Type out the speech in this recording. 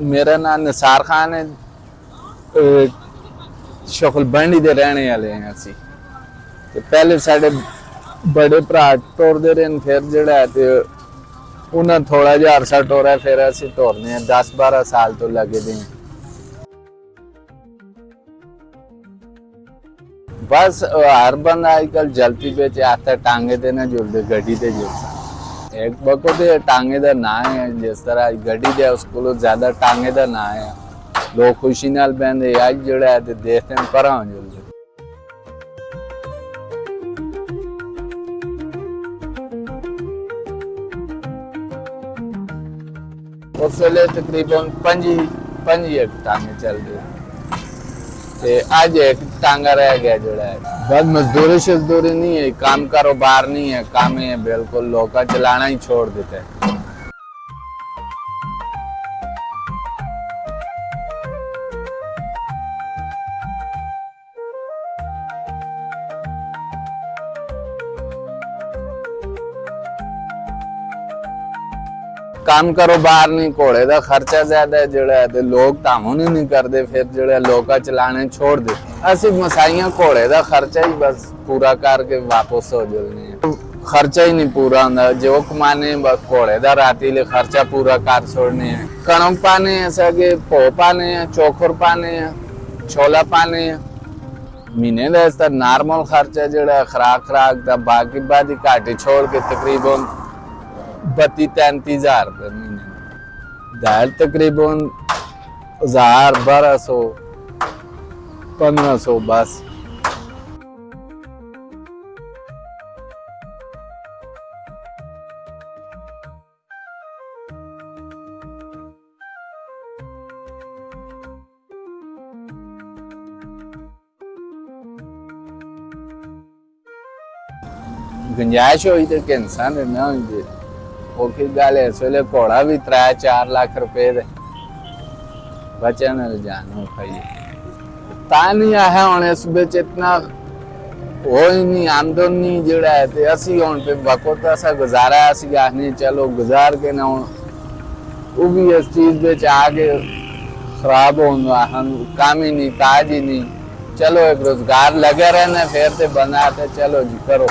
मेरा नाम निसार खान है। शकुल बंडी दे रहने वाले हैं असी। ते पहले साडे बड़े भरा टोरदे रहे, फिर जिहड़ा है ते उन्हें थोड़ा जिहा अरसा टोरा, फिर असी टोरने 10-12 साल तो लगे दे। बस हर बंदा आजकल जल्दी बेच आता टांगे दे ना जुलदे गड्डी ते जुलदा। एक बको ते टांगे दा ना है, जिस तरह गड्डी दे उसको ज्यादा टांगे दा ना है। लोग खुशी नाल बहंदे, अज जिहड़ा है ते देखते हैं परां हो जुलदे। उस वेले तकरीबन 5 टांगे चल रहे, अज एक टांगा रह गया जोड़ा है। बस मजदूरी शजदूरी नहीं है, काम कारोबार नहीं है, काम है बिल्कुल लोग का चलाना ही छोड़ देते हैं। काम कारोबार नहीं, घोड़े का खर्चा ज्यादा है जोड़ा है, तो लोग तामुन ही नहीं करते, फिर जोड़ा लोग का चलाने छोड़ देते। असि मसाइयां घोड़े का खर्चा ही बस पूरा करके वापस हो जाने, खर्चा ही नहीं पूरा होता। जो कमाने बस घोड़े का राती ले खर्चा पूरा कर छोड़ने हैं। कणक पाने सके, भो पाने, चोखर पाने, छोला पाने, महीने का इस नॉर्मल खर्चा जोड़ा खुराक का, बाकी बादी घाटी छोड़ के तकरीबन 32-33 हज़ार रुपये महीने। दाल तकरीबन 1000, 1200, 1500 बस। गुंजाइश हुई तो कि इंसान ना हुई औखी गल है। इस वेले घोड़ा भी 3-4 लाख रुपए दे बच्चे ने जानो खाइए ता नहीं आया हूँ। इस बिच इतना हो ही नहीं, आमदनी जोड़ा है तो असी हूँ पे बकोत असा गुजारा असी आखने चलो गुजार के ना हूँ वो भी इस चीज बिच आके खराब होना, हम काम ही नहीं, ताज ही नहीं। चलो एक रोजगार लगे रहना, फिर तो बना तो चलो जी करो।